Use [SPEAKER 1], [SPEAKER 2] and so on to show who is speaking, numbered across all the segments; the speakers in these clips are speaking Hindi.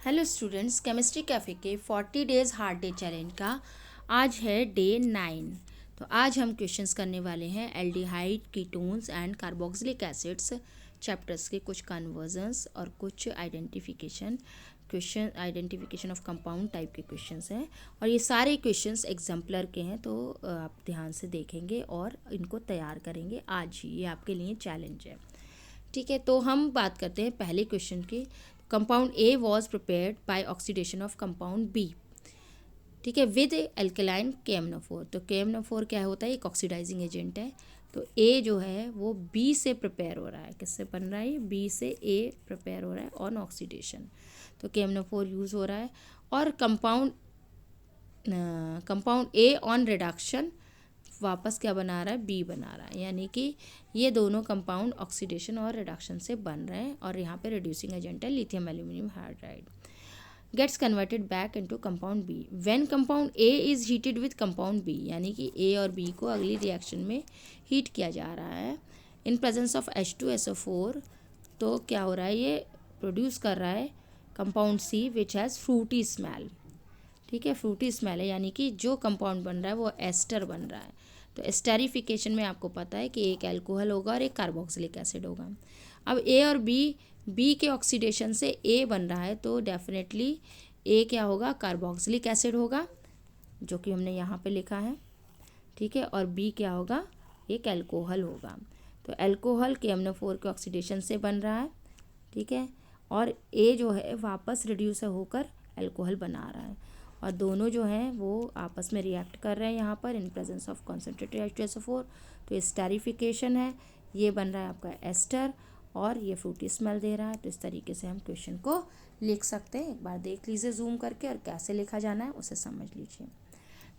[SPEAKER 1] हेलो स्टूडेंट्स, केमिस्ट्री कैफ़े के 40 डेज़ हार्ड डे चैलेंज का आज है डे 9। तो आज हम क्वेश्चंस करने वाले हैं aldehyde, ketones and carboxylic acids chapters के कुछ कन्वर्जन्स और कुछ आइडेंटिफिकेशन ऑफ कंपाउंड टाइप के क्वेश्चंस हैं। और ये सारे क्वेश्चंस एग्जाम्पलर के हैं, तो आप ध्यान से देखेंगे और इनको तैयार करेंगे आज ही। ये आपके लिए चैलेंज है, ठीक है। तो हम बात करते हैं पहले क्वेश्चन की। Compound A was prepared by oxidation of compound B, ठीक है, विद एल्केलाइन KMnO4। तो KMnO4 क्या होता है? एक ऑक्सीडाइजिंग एजेंट है। तो ए जो है वो बी से प्रिपेयर हो रहा है। किससे बन रहा है? बी से ए प्रिपेयर हो रहा है ऑन ऑक्सीडेशन। तो KMnO4 यूज़ हो रहा है। और कंपाउंड ए ऑन रिडक्शन वापस क्या बना रहा है? बी बना रहा है। यानी कि ये दोनों कंपाउंड ऑक्सीडेशन और रिडक्शन से बन रहे हैं। और यहाँ पे रिड्यूसिंग एजेंट है lithium aluminium hydride. Gets converted back into compound B when compound A is heated with compound B. यानी कि ए और बी को अगली रिएक्शन में हीट किया जा रहा है इन प्रेजेंस ऑफ H2SO4। तो क्या हो रहा है? ये प्रोड्यूस कर रहा है compound C which has fruity smell, ठीक है। फ्रूटी स्मेल है, यानी कि जो कंपाउंड बन रहा है वो एस्टर बन रहा है। तो एस्टेरिफिकेशन में आपको पता है कि एक अल्कोहल होगा और एक कार्बोक्सिलिक एसिड होगा। अब ए और बी के ऑक्सीडेशन से ए बन रहा है, तो डेफिनेटली ए क्या होगा? कार्बोक्सिलिक एसिड होगा, जो कि हमने यहाँ पे लिखा है, ठीक है। और बी क्या होगा? एक अल्कोहल होगा। तो अल्कोहल KMnO4 के ऑक्सीडेशन से बन रहा है, ठीक है। और ए जो है वापस रिड्यूस होकर अल्कोहल बना रहा है। और दोनों जो हैं वो आपस में रिएक्ट कर रहे हैं यहाँ पर इन प्रेजेंस ऑफ कॉन्सेंट्रेटेड H2SO4। तो स्टेरिफिकेशन है, ये बन रहा है आपका एस्टर और ये फ्रूटी स्मेल दे रहा है। तो इस तरीके से हम क्वेश्चन को लिख सकते हैं। एक बार देख लीजिए जूम करके, और कैसे लिखा जाना है उसे समझ लीजिए,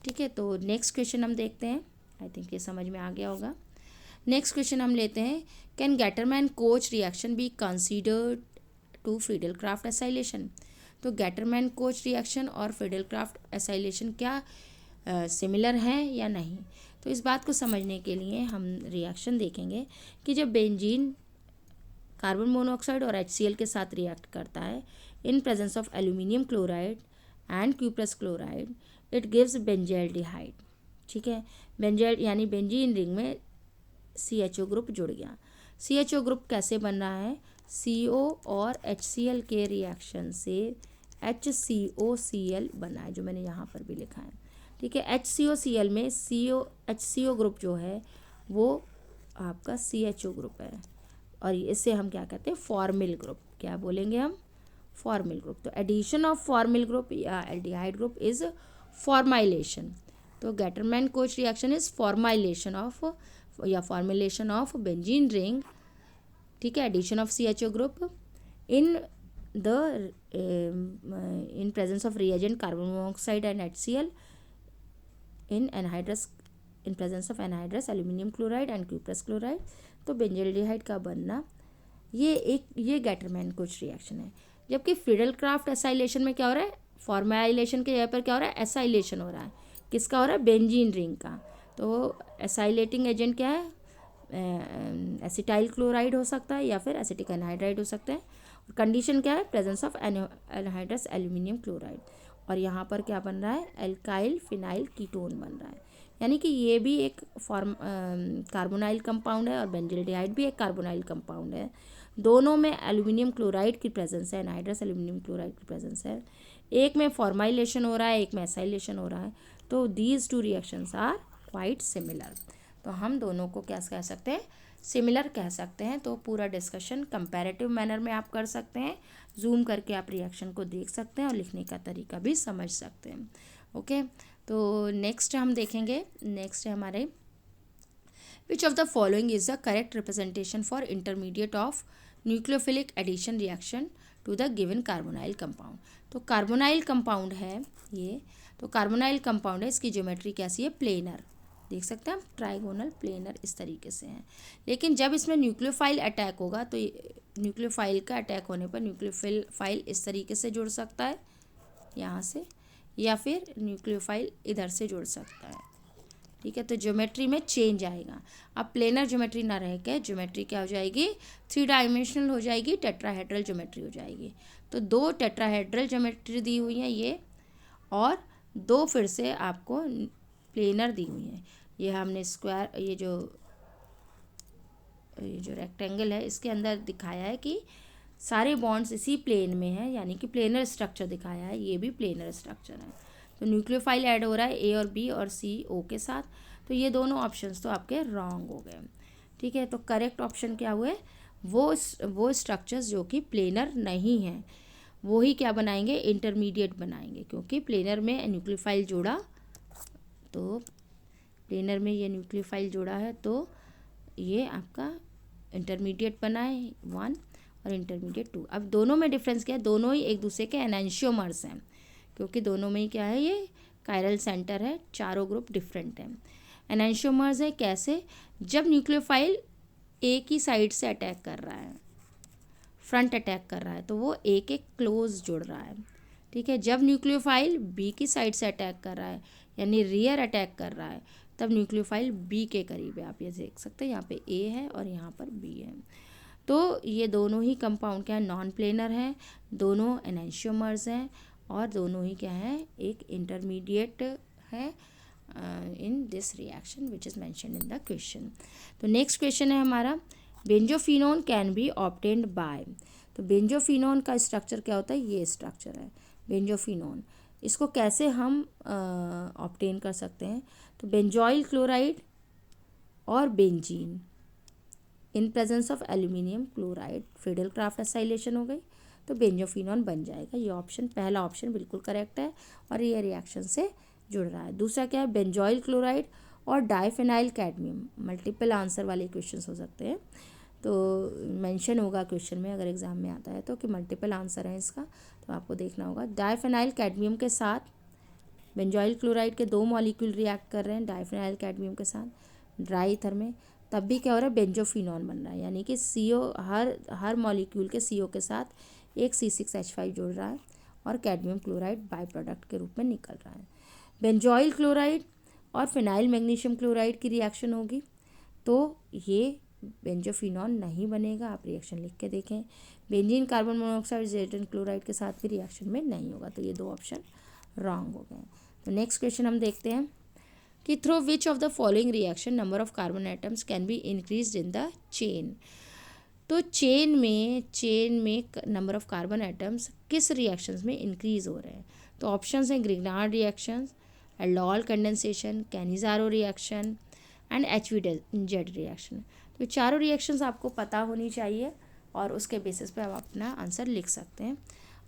[SPEAKER 1] ठीक है। तो नेक्स्ट क्वेश्चन हम देखते हैं। आई थिंक ये समझ में आ गया होगा। नेक्स्ट क्वेश्चन हम लेते हैं, can Gattermann Koch reaction be considered to Friedel-Crafts acylation. तो गैटरमैन कोच रिएक्शन और फ्रीडल-क्राफ्ट एसाइलेशन क्या सिमिलर हैं या नहीं? तो इस बात को समझने के लिए हम रिएक्शन देखेंगे कि जब बेंजीन कार्बन मोनोऑक्साइड और HCl के साथ रिएक्ट करता है इन presence of aluminium chloride and cuprous chloride, it gives benzaldehyde, ठीक है। बेंजल यानी बेंजीन रिंग में CHO ग्रुप जुड़ गया। CHO ग्रुप कैसे बन रहा है? CO और HCl के रिएक्शन से HCOCl बना है, जो मैंने यहाँ पर भी लिखा है, ठीक है। HCOCl में HCO ग्रुप जो है वो आपका CHO ग्रुप है, और इसे हम क्या कहते हैं? Formyl group. क्या बोलेंगे हम? Formyl group. तो एडिशन ऑफ फॉर्मिल ग्रुप या एल्डिहाइड ग्रुप इज फॉर्माइलेशन। तो Gattermann Koch reaction is formylation of या फॉर्मुलेशन ऑफ बेंजीन रिंग, ठीक है, addition of CHO group in presence of reagent carbon monoxide and HCl in presence of anhydrous aluminium chloride and cuprous chloride. तो बेंजल्डिहाइड का बनना ये गैटरमैन कोच रिएक्शन है। जबकि फ्रीडल-क्राफ्ट एसाइलेशन में क्या हो रहा है? फॉर्माइलेशन के जगह पर क्या हो रहा है? एसाइलेशन हो रहा है। किसका हो रहा है? बेंजीन रिंग का। तो एसाइलेटिंग एजेंट क्या है? एसिटाइल क्लोराइड हो सकता है या फिर एसिटिक एनहाइड्राइड हो सकता है। और कंडीशन क्या है? Presence of anhydrous aluminium chloride. और यहाँ पर क्या बन रहा है? एल्काइल फिनाइल कीटोन बन रहा है। यानी कि ये भी एक कार्बोनाइल कंपाउंड है और बेंजल्डिहाइड भी एक कार्बोनाइल कंपाउंड है। दोनों में एल्यूमिनियम क्लोराइड की प्रेजेंस है, एनहाइड्रस एल्यूमिनियम क्लोराइड की प्रेजेंस है। एक में फॉर्माइलेशन हो रहा है, एक में एसाइलेशन हो रहा है। तो these two reactions are quite similar. तो हम दोनों को क्या कह सकते हैं? सिमिलर कह सकते हैं। तो पूरा डिस्कशन कंपैरेटिव मैनर में आप कर सकते हैं। जूम करके आप रिएक्शन को देख सकते हैं और लिखने का तरीका भी समझ सकते हैं। ओके, तो नेक्स्ट हम देखेंगे। नेक्स्ट है हमारे, which of the following is the correct representation for intermediate of nucleophilic addition reaction to the given carbonyl compound. तो कार्बोनाइल कंपाउंड है ये। तो कार्बोनाइल कंपाउंड है, इसकी ज्योमेट्री कैसी है? प्लेनर। देख सकते हैं हम, ट्राइगोनल प्लेनर इस तरीके से हैं। लेकिन जब इसमें न्यूक्लियोफाइल अटैक होगा तो न्यूक्लियोफाइल का अटैक होने पर न्यूक्लियोफाइल इस तरीके से जुड़ सकता है, यहाँ से, या फिर न्यूक्लियोफाइल इधर से जुड़ सकता है, ठीक है। तो ज्योमेट्री में चेंज आएगा। अब प्लेनर ज्योमेट्री ना रह के ज्योमेट्री क्या हो जाएगी, 3 डायमेंशनल हो जाएगी, टेट्राहेड्रल ज्योमेट्री हो जाएगी। तो 2 टेट्राहेड्रल ज्योमेट्री दी हुई है ये, और 2 फिर से आपको प्लेनर दी हुई है। ये हमने स्क्वायर, ये जो रेक्टेंगल है इसके अंदर दिखाया है कि सारे बॉन्ड्स इसी प्लेन में है, यानी कि प्लेनर स्ट्रक्चर दिखाया है, ये भी प्लेनर स्ट्रक्चर है। तो न्यूक्लियोफाइल ऐड हो रहा है ए और बी और सी ओ के साथ। तो ये दोनों ऑप्शंस तो आपके रॉन्ग हो गए, ठीक है। तो करेक्ट ऑप्शन क्या हुए, वो स्ट्रक्चर्स जो कि प्लेनर नहीं हैं वो ही क्या बनाएंगे, इंटरमीडिएट बनाएंगे, क्योंकि प्लेनर में न्यूक्लियोफाइल जोड़ा, तो प्लेनर में ये न्यूक्लियोफाइल जोड़ा है तो ये आपका इंटरमीडिएट बना है 1 और इंटरमीडिएट 2। अब दोनों में डिफरेंस क्या है, दोनों ही एक दूसरे के एनांशियोमर्स हैं, क्योंकि दोनों में ही क्या है, ये कायरल सेंटर है, चारों ग्रुप डिफरेंट हैं। एनांशियोमर्स है कैसे, जब न्यूक्लियोफाइल ए की साइड से अटैक कर रहा है, फ्रंट अटैक कर रहा है, तो वो ए के क्लोज जुड़ रहा है, ठीक है। जब न्यूक्लियोफाइल बी की साइड से अटैक कर रहा है, यानी रियर अटैक कर रहा है, तब न्यूक्लियोफाइल बी के करीब है। आप ये देख सकते हैं, यहाँ पे ए है और यहाँ पर बी है। तो ये दोनों ही कंपाउंड क्या है, नॉन प्लेनर है, दोनों एनांशियोमर्स हैं, और दोनों ही क्या है, एक इंटरमीडिएट है in this reaction which is mentioned in the question. तो नेक्स्ट क्वेश्चन है हमारा, benzophenone can be obtained by. तो बेंजोफिनोन का स्ट्रक्चर क्या होता है, ये स्ट्रक्चर है बेंजोफिनोन। इसको कैसे हम ऑब्टेन कर सकते हैं, तो बेंजॉइल क्लोराइड और benzene in presence of aluminium chloride, Friedel-Crafts acylation हो गई, तो बेंजोफिनोन बन जाएगा। ये ऑप्शन, पहला ऑप्शन बिल्कुल करेक्ट है और ये रिएक्शन से जुड़ रहा है। दूसरा क्या है, बेंजॉइल क्लोराइड और डाइफेनाइल कैडमियम। मल्टीपल आंसर वाले क्वेश्चंस हो सकते हैं, तो मेंशन होगा क्वेश्चन में अगर एग्जाम में आता है तो कि मल्टीपल आंसर है इसका, तो आपको देखना होगा। डाइफेनाइल कैडमियम के साथ बेंजॉइल क्लोराइड के 2 मॉलिक्यूल रिएक्ट कर रहे हैं डाइफेनाइल कैडमियम के साथ ड्राई ईथर में, तब भी क्या हो रहा है, बेंजोफिनोन बन रहा है, यानी कि CO हर मॉलिक्यूल के CO के साथ एक C6H5 जुड़ रहा है और कैडमियम क्लोराइड बाई प्रोडक्ट के रूप में निकल रहा है। बेंजॉइल क्लोराइड और फिनाइल मैग्नीशियम क्लोराइड की रिएक्शन होगी तो ये बेंजोफिनोन नहीं बनेगा। आप रिएक्शन लिख के देखें। बेंजीन कार्बन मोनोऑक्साइड जेटन क्लोराइड के साथ भी रिएक्शन में नहीं होगा, तो ये 2 ऑप्शन रॉन्ग हो गए। तो नेक्स्ट क्वेश्चन हम देखते हैं कि through which of the following reaction number of carbon atoms can be increase in the chain. तो चेन में नंबर ऑफ कार्बन एटम्स किस रिएक्शंस में इंक्रीज हो रहे हैं, तो ऑप्शंस हैं Grignard reactions, aldol condensation, Cannizzaro reaction and HVZ reaction. तो चारों रिएक्शंस आपको पता होनी चाहिए और उसके बेसिस पे आप अपना आंसर लिख सकते हैं।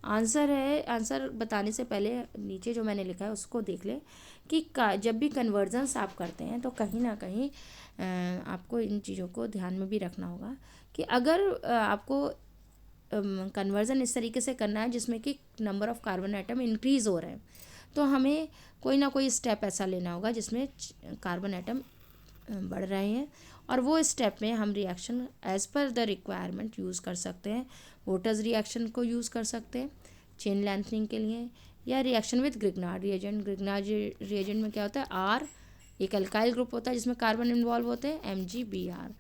[SPEAKER 1] आंसर बताने से पहले नीचे जो मैंने लिखा है उसको देख लें कि जब भी कन्वर्जन्स आप करते हैं तो कहीं ना कहीं आपको इन चीज़ों को ध्यान में भी रखना होगा कि अगर आपको कन्वर्जन इस तरीके से करना है जिसमें कि number of carbon atom increase हो रहे हैं, तो हमें कोई ना कोई स्टेप ऐसा लेना होगा जिसमें कार्बन आइटम बढ़ रहे हैं, और वो स्टेप में हम reaction as per the requirement use कर सकते हैं। वोटर्स रिएक्शन को यूज़ कर सकते हैं चेन लेंथनिंग के लिए, या reaction with Grignard reagent. Grignard reagent में क्या होता है, R एक अल्काइल ग्रुप होता है जिसमें कार्बन इन्वॉल्व होते हैं, MgBr।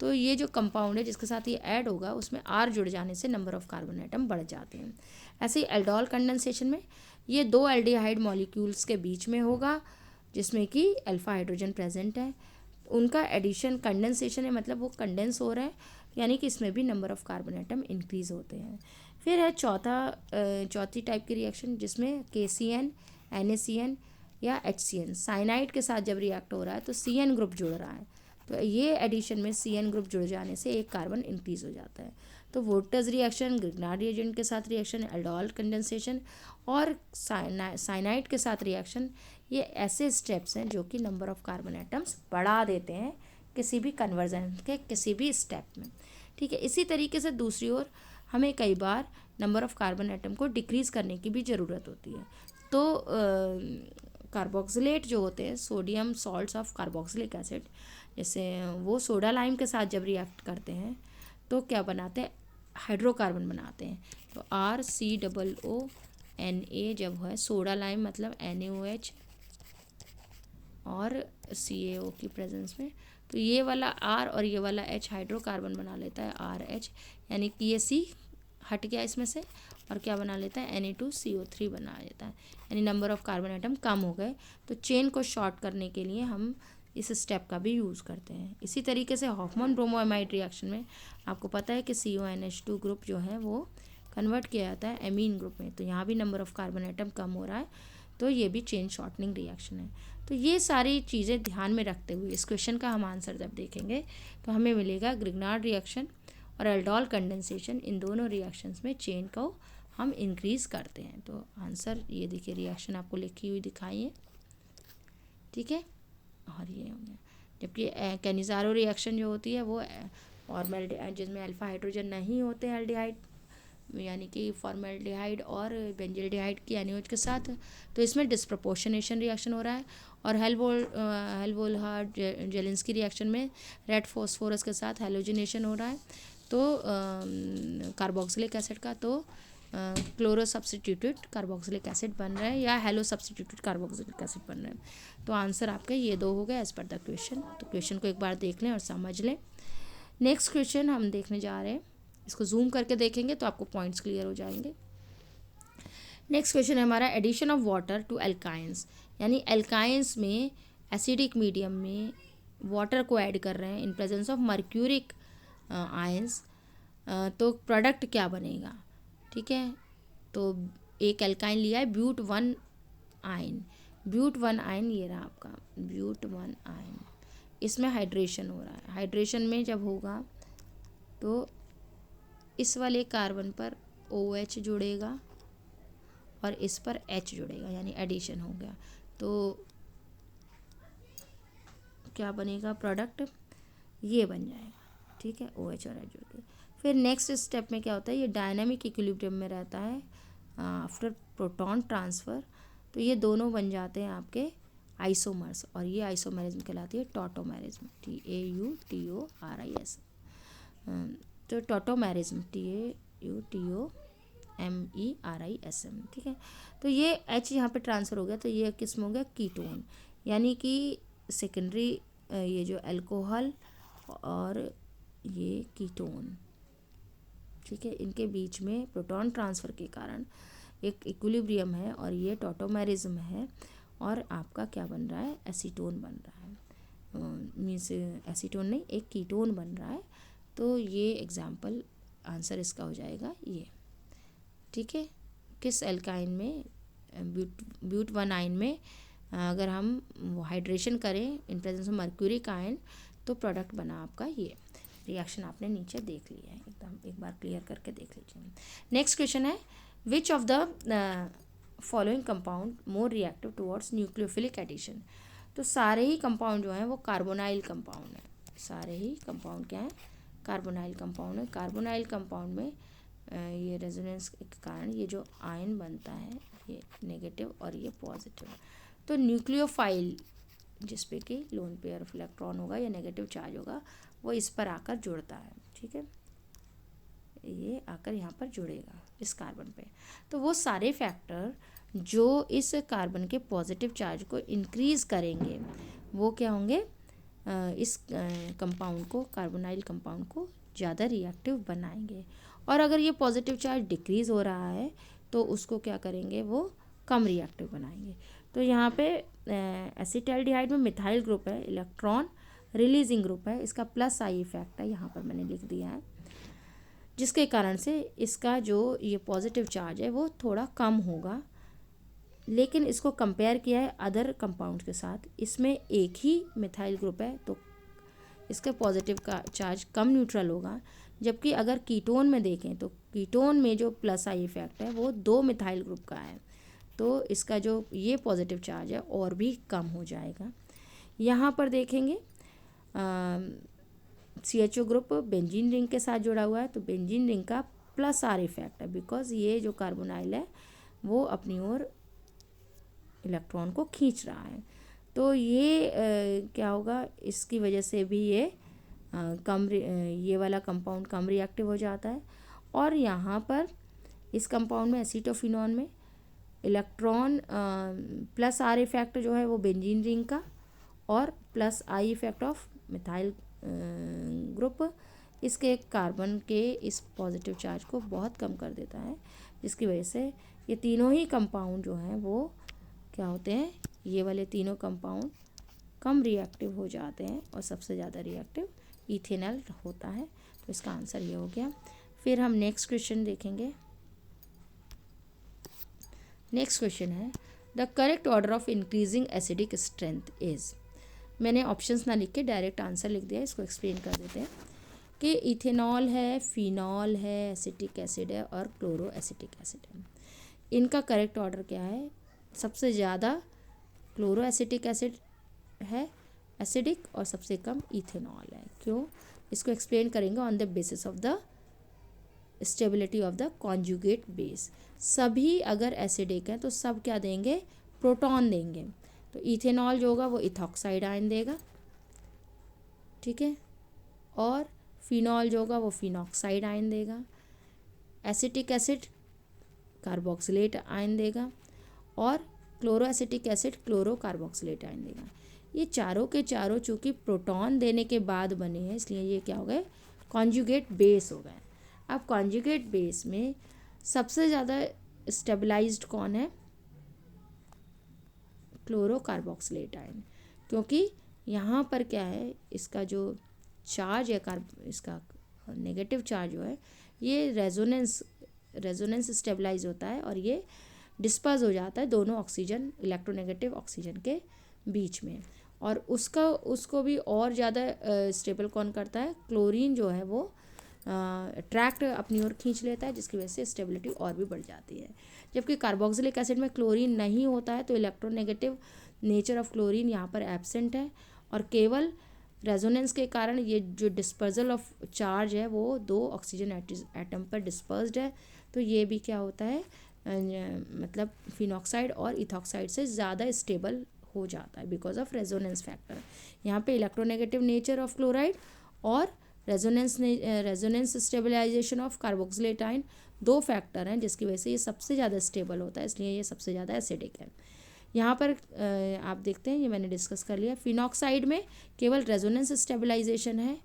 [SPEAKER 1] तो ये जो कंपाउंड है जिसके साथ ये ऐड होगा उसमें R जुड़ जाने से नंबर ऑफ़ कार्बन आइटम बढ़ जाते हैं। ऐसे ही एल्डोल कंडेंसेशन में ये 2 एल्डिहाइड मॉलिक्यूल्स के बीच में होगा जिसमें कि अल्फा हाइड्रोजन प्रेजेंट है, उनका एडिशन कंडेंसेशन है, मतलब वो कंडेंस हो रहा है, यानी कि इसमें भी number of carbon atom increase होते हैं। फिर है चौथी टाइप की रिएक्शन जिसमें KCN, NaCN या HCN साइनाइड के साथ जब रिएक्ट हो रहा है तो CN ग्रुप जुड़ रहा है, तो ये एडिशन में CN ग्रुप जुड़ जाने से एक कार्बन इंक्रीज़ हो जाता है। तो वोल्टर्स रिएक्शन, ग्रिग्नार्ड रिएजेंट के साथ रिएक्शन, एल्डोल कंडेंसेशन और साइनाइड के साथ रिएक्शन, ये ऐसे स्टेप्स हैं जो कि नंबर ऑफ़ कार्बन एटम्स बढ़ा देते हैं किसी भी कन्वर्जन के किसी भी स्टेप में, ठीक है। इसी तरीके से दूसरी ओर हमें कई बार नंबर ऑफ़ कार्बन एटम को डिक्रीज़ करने की भी ज़रूरत होती है। तो कार्बोक्सिलेट जो होते हैं, sodium salts of carboxylic acid, जैसे वो सोडा लाइम के साथ जब रिएक्ट करते हैं तो क्या बनाते हैं, हाइड्रोकार्बन बनाते हैं। तो RCOONA जब है सोडा लाइम मतलब NaOH और CaO की प्रेजेंस में, तो ये वाला R और ये वाला H हाइड्रोकार्बन बना लेता है RH, यानी कि ये C हट गया इसमें से और क्या बना लेता है Na2CO3 बना लेता है, यानी नंबर ऑफ कार्बन आइटम कम हो गए। तो चेन को शॉर्ट करने के लिए हम इस स्टेप का भी यूज़ करते हैं। इसी तरीके से हॉफमैन ब्रोमोएमाइड रिएक्शन में आपको पता है कि CONH2 ग्रुप जो है वो कन्वर्ट किया जाता है एमीन ग्रुप में, तो यहाँ भी नंबर ऑफ कार्बन आइटम कम हो रहा है, तो ये भी चेन शॉर्टनिंग रिएक्शन है। तो ये सारी चीज़ें ध्यान में रखते हुए इस क्वेश्चन का हम आंसर जब देखेंगे तो हमें मिलेगा ग्रिग्नार्ड रिएक्शन और एल्डोल कंडेंसेशन, इन दोनों रिएक्शंस में चेन को हम इंक्रीज़ करते हैं। तो आंसर ये देखिए, रिएक्शन आपको लिखी हुई दिखाई है, ठीक है, और ये हो गया। जबकि कैनिज़ारो रिएक्शन जो होती है वो फॉर्मेल्डिहाइड, जिसमें अल्फा हाइड्रोजन नहीं होते हैं एल्डिहाइड, यानी कि फॉर्मेल्डिहाइड और बेंजिल्डिहाइड की एनओएच के साथ, तो इसमें डिस्प्रपोर्शनेशन रिएक्शन हो रहा है। और हेल्वोल्हार्ड जेलिंस्की रिएक्शन में रेड फॉस्फोरस के साथ हेलोजिनेशन हो रहा है, तो कार्बोक्सिलिक एसिड का, तो क्लोरो सब्सटीट्यूटेड कार्बोक्सिलिक एसिड बन रहा है या हेलो सब्सटीट्यूटेड कार्बोक्सिलिक एसिड बन रहा है। तो आंसर आपके ये दो हो गए एज पर द क्वेश्चन। तो क्वेश्चन को एक बार देख लें और समझ लें। नेक्स्ट क्वेश्चन हम देखने जा रहे हैं, इसको जूम करके देखेंगे तो आपको पॉइंट्स क्लियर हो जाएंगे। नेक्स्ट क्वेश्चन है हमारा, addition of water to alkynes, यानी एल्काइंस में एसिडिक मीडियम में वाटर को ऐड कर रहे हैं in presence of mercuric ions, तो प्रोडक्ट क्या बनेगा, ठीक है। तो एक एल्काइन लिया है ब्यूट 1 आयन, ब्यूट 1 आयन ये रहा आपका ब्यूट 1 आयन, इसमें हाइड्रेशन हो रहा है। हाइड्रेशन में जब होगा तो इस वाले कार्बन पर OH जुड़ेगा और इस पर H जुड़ेगा, यानी एडिशन हो गया। तो क्या बनेगा प्रोडक्ट, ये बन जाएगा, ठीक है, OH और H जुड़ के। फिर नेक्स्ट स्टेप में क्या होता है, ये डायनामिक इक्विलिब्रियम में रहता है आफ्टर प्रोटॉन ट्रांसफ़र, तो ये दोनों बन जाते हैं आपके आइसोमर्स, और ये आइसोमेरिज्म कहलाती है टॉटोमेरिज्म, TAUTORIS। तो टॉटोमेरिज्म TAUTOMERISM, ठीक है। तो ये H यहाँ पे ट्रांसफ़र हो गया, तो ये किस्म हो गया कीटोन, यानी कि सेकेंडरी ये जो अल्कोहल और ये कीटोन, ठीक है, इनके बीच में प्रोटॉन ट्रांसफ़र के कारण एक इक्विलिब्रियम है और ये टॉटोमेरिज्म है, और आपका क्या बन रहा है, एसीटोन बन रहा है, मीन्स एसीटोन नहीं, एक कीटोन बन रहा है। तो ये एग्जाम्पल आंसर इसका हो जाएगा ये, ठीक है। किस एल्काइन में, ब्यूट 1 आयन में अगर हम हाइड्रेशन करें इन प्रेजेंस ऑफ मर्क्यूरिक आयन, तो प्रोडक्ट बना आपका ये। रिएक्शन आपने नीचे देख लिया है, एकदम एक बार क्लियर करके देख लीजिए। नेक्स्ट क्वेश्चन है, which of the following compound more reactive towards nucleophilic addition. तो सारे ही कंपाउंड जो हैं वो कार्बोनाइल कंपाउंड हैं, सारे ही कंपाउंड क्या हैं, कार्बोनाइल कंपाउंड है। कार्बोनाइल कंपाउंड में ये रेजोनेंस के कारण ये जो आयन बनता है ये नेगेटिव और ये पॉजिटिव, तो न्यूक्लियोफाइल जिस पे कि लोन पेयर ऑफ इलेक्ट्रॉन होगा या नेगेटिव चार्ज होगा वो इस पर आकर जुड़ता है, ठीक है, ये आकर यहाँ पर जुड़ेगा इस कार्बन पे। तो वो सारे फैक्टर जो इस कार्बन के पॉजिटिव चार्ज को इंक्रीज़ करेंगे वो क्या होंगे, इस कंपाउंड को, कार्बोनाइल कंपाउंड को ज़्यादा रिएक्टिव बनाएंगे। और अगर ये पॉजिटिव चार्ज डिक्रीज़ हो रहा है तो उसको क्या करेंगे, वो कम रिएक्टिव बनाएंगे। तो यहाँ पे एसिटाल्डिहाइड में मिथाइल ग्रुप है, इलेक्ट्रॉन रिलीजिंग ग्रुप है, इसका प्लस आई इफेक्ट है, यहाँ पर मैंने लिख दिया है, जिसके कारण से इसका जो ये पॉजिटिव चार्ज है वो थोड़ा कम होगा। लेकिन इसको कंपेयर किया है अदर कंपाउंड के साथ, इसमें एक ही मिथाइल ग्रुप है तो इसका पॉजिटिव का चार्ज कम न्यूट्रल होगा। जबकि अगर कीटोन में देखें तो कीटोन में जो प्लस आई इफेक्ट है वो 2 मिथाइल ग्रुप का है, तो इसका जो ये पॉजिटिव चार्ज है और भी कम हो जाएगा। यहाँ पर देखेंगे CHO ग्रुप बेंजीन रिंग के साथ जुड़ा हुआ है, तो बेंजीन रिंग का प्लस आर इफेक्ट है, बिकॉज ये जो कार्बोनाइल है वो अपनी ओर इलेक्ट्रॉन को खींच रहा है। तो ये क्या होगा, इसकी वजह से भी ये ये वाला कंपाउंड कम रिएक्टिव हो जाता है। और यहाँ पर इस कंपाउंड में एसीटोफिनॉन में इलेक्ट्रॉन प्लस आर इफेक्ट जो है वो बेंजीन रिंग का और plus I effect of methyl group इसके कार्बन के इस पॉजिटिव चार्ज को बहुत कम कर देता है, जिसकी वजह से ये तीनों ही कंपाउंड जो हैं वो क्या होते हैं, ये वाले तीनों कंपाउंड कम रिएक्टिव हो जाते हैं और सबसे ज़्यादा रिएक्टिव इथेनॉल होता है। तो इसका आंसर ये हो गया। फिर हम नेक्स्ट क्वेश्चन देखेंगे। नेक्स्ट क्वेश्चन है the correct order of increasing acidic strength is. मैंने ऑप्शंस ना लिख के डायरेक्ट आंसर लिख दिया, इसको एक्सप्लेन कर देते हैं कि इथेनॉल है, फिनॉल है, एसिटिक एसिड है और क्लोरो एसिटिक एसिड है। इनका करेक्ट ऑर्डर क्या है? सबसे ज़्यादा क्लोरो एसिटिक एसिड है एसिडिक और सबसे कम इथेनॉल है। क्यों? इसको एक्सप्लेन करेंगे on the basis of the stability of the conjugate base. सभी अगर एसिडिक है तो सब क्या देंगे? प्रोटॉन देंगे। तो इथेनॉल जो होगा वो इथॉक्साइड आयन देगा, ठीक है, और फिनॉल जो होगा वो फिनॉक्साइड आयन देगा। एसिटिक एसिड कार्बोक्सिलेट आयन देगा और chloro acetic acid chloro carboxylate ion देगा। ये चारों के चारों चूँकि प्रोटॉन देने के बाद बने हैं इसलिए ये क्या हो गए? कॉन्जुगेट बेस हो गए। अब कॉन्जुगेट बेस में सबसे ज़्यादा स्टेबलाइज्ड कौन है? क्लोरो कार्बोक्सिलेट आयन, क्योंकि यहाँ पर क्या है, इसका जो चार्ज है इसका नेगेटिव चार्ज जो है ये रेजोनेंस स्टेबलाइज होता है और ये डिस्पर्स हो जाता है दोनों ऑक्सीजन, इलेक्ट्रोनेगेटिव ऑक्सीजन के बीच में, और उसको भी और ज़्यादा स्टेबल कौन करता है? क्लोरीन जो है वो अट्रैक्ट अपनी ओर खींच लेता है, जिसकी वजह से स्टेबिलिटी और भी बढ़ जाती है। जबकि कार्बोक्सिलिक एसिड में क्लोरीन नहीं होता है तो इलेक्ट्रोनेगेटिव नेचर ऑफ क्लोरीन यहाँ पर एब्सेंट है और केवल रेजोनेंस के कारण ये जो डिस्पर्जल ऑफ चार्ज है वो दो ऑक्सीजन एटम पर डिस्पर्स्ड है। तो ये भी क्या होता है, मतलब फिनॉक्साइड और इथॉक्साइड से ज़्यादा स्टेबल हो जाता है बिकॉज ऑफ रेजोनेंस फैक्टर। यहाँ पे इलेक्ट्रोनेगेटिव नेचर ऑफ क्लोराइड और resonance stabilization of carboxylate ion दो फैक्टर हैं जिसकी वजह से ये सबसे ज़्यादा स्टेबल होता है, इसलिए ये सबसे ज़्यादा एसिडिक है। यहाँ पर आप देखते हैं, ये मैंने डिस्कस कर लिया। फिनॉक्साइड में केवल रेजोनेंस स्टेबलाइजेशन है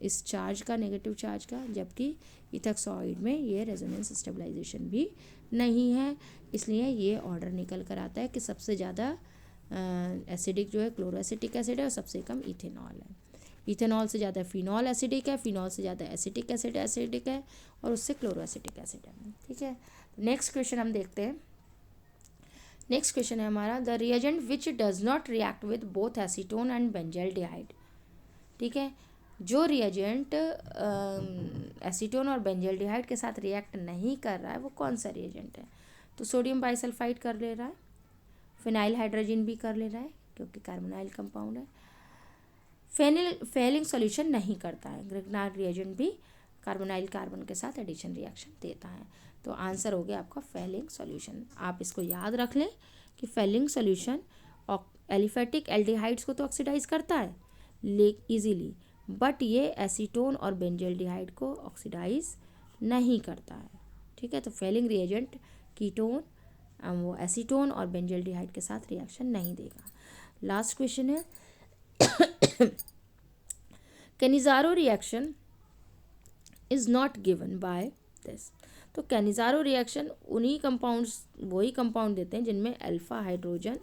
[SPEAKER 1] इस चार्ज का, नेगेटिव चार्ज का, जबकि इथॉक्साइड में ये रेजोनेंस स्टेबलाइजेशन भी नहीं है। इसलिए ये ऑर्डर निकल कर आता है कि सबसे ज़्यादा एसिडिक जो है क्लोरो एसिटिक एसिड है और सबसे कम इथेनॉल है। इथेनॉल से ज़्यादा फिनॉल एसिडिक है, फिनॉल से ज़्यादा एसिटिक एसिडिक है और उससे क्लोरो एसिटिक एसिड है, ठीक है। नेक्स्ट क्वेश्चन हम देखते हैं। नेक्स्ट क्वेश्चन है हमारा the reagent which does not react with both acetone and benzaldehyde, ठीक है। जो रिएजेंट एसीटोन और बेंजल्डिहाइड के साथ रिएक्ट नहीं कर रहा है वो कौन सा रिएजेंट है? तो सोडियम बाइसल्फाइड कर ले रहा है, फिनाइल हाइड्रोजन भी कर ले रहा है क्योंकि कार्बोनाइल कंपाउंड है। फेलिंग सॉल्यूशन नहीं करता है, ग्रिग्नार्ड रिएजेंट भी कार्बोनाइल कार्बन के साथ एडिशन रिएक्शन देता है। तो आंसर हो गया आपका फेलिंग सॉल्यूशन। आप इसको याद रख लें कि फेलिंग सॉल्यूशन एलिफेटिक एल्डिहाइड्स को तो ऑक्सीडाइज करता है इजीली, बट ये एसीटोन और बेंजल्डिहाइड को ऑक्सीडाइज नहीं करता है, ठीक है। तो फेलिंग रिएजेंट कीटोन वो एसीटोन और बेंजल्डिहाइड के साथ रिएक्शन नहीं देगा। लास्ट क्वेश्चन है Cannizzaro reaction is not given by this. तो कैनिज़ारो रिएक्शन उन्हीं कंपाउंड्स, वही कंपाउंड देते हैं जिनमें अल्फा हाइड्रोजन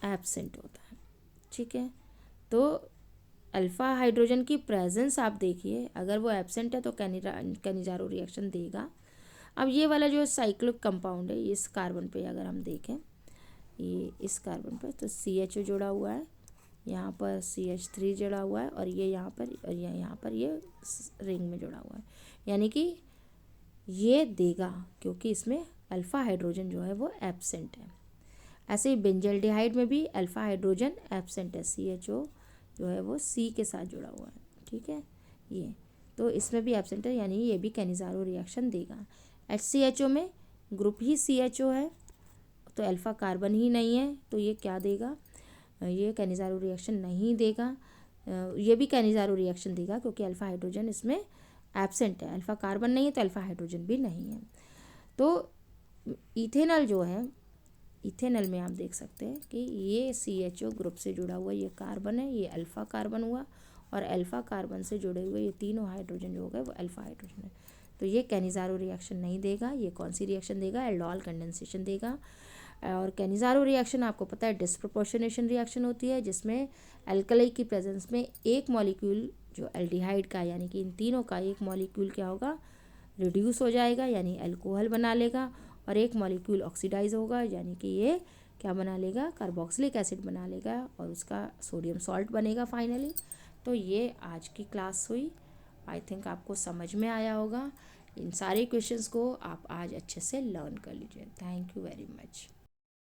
[SPEAKER 1] एब्सेंट होता है, ठीक है। तो अल्फा हाइड्रोजन की प्रेजेंस आप देखिए, अगर वो एब्सेंट है तो कैनिज़ारो रिएक्शन देगा। अब ये वाला जो साइक्लिक कंपाउंड है, इस कार्बन पे अगर हम देखें, ये इस कार्बन पर तो CHO जुड़ा हुआ है, यहाँ पर CH3 जुड़ा हुआ है और ये यहाँ पर और यहाँ पर ये रिंग में जुड़ा हुआ है, यानी कि ये देगा क्योंकि इसमें अल्फा हाइड्रोजन जो है वो एब्सेंट है। ऐसे ही बेंजल्डिहाइड में भी अल्फा हाइड्रोजन एब्सेंट है, CHO जो है वो C के साथ जुड़ा हुआ है, ठीक है। ये तो इसमें भी एब्सेंट है, यानी ये भी कैनिज़ारो रिएक्शन देगा। HCHO में ग्रुप ही CHO है तो अल्फा कार्बन ही नहीं है, तो ये क्या देगा? ये कैनिज़ारो रिएक्शन नहीं देगा। ये भी कैनिज़ारो रिएक्शन देगा क्योंकि अल्फा हाइड्रोजन इसमें एब्सेंट है, अल्फा कार्बन नहीं है तो अल्फा हाइड्रोजन भी नहीं है। तो इथेनॉल जो है इथेनॉल में आप देख सकते हैं कि ये CHO ग्रुप से जुड़ा हुआ ये कार्बन है, ये अल्फ़ा कार्बन हुआ, और अल्फ़ा कार्बन से जुड़े हुए ये तीनों हाइड्रोजन जो हो गए वो अल्फ़ा हाइड्रोजन है। तो ये कैनिज़ारो रिएक्शन नहीं देगा। ये कौन सी रिएक्शन देगा? एल्डोल कंडेंसेशन देगा। और कैनिज़ारो रिएक्शन आपको पता है डिस्प्रोपोर्शनेशन रिएक्शन होती है, जिसमें अल्कली की प्रेजेंस में एक मॉलिक्यूल जो एल्डिहाइड का, यानी कि इन तीनों का एक मॉलिक्यूल क्या होगा? रिड्यूस हो जाएगा, यानी अल्कोहल बना लेगा, और एक मॉलिक्यूल ऑक्सीडाइज होगा, यानी कि ये क्या बना लेगा? कार्बोक्सिलिक एसिड बना लेगा, और उसका सोडियम सॉल्ट बनेगा फाइनली। तो ये आज की क्लास हुई। आई थिंक आपको समझ में आया होगा। इन सारे क्वेश्चंस को आप आज अच्छे से लर्न कर लीजिए। Thank you very much.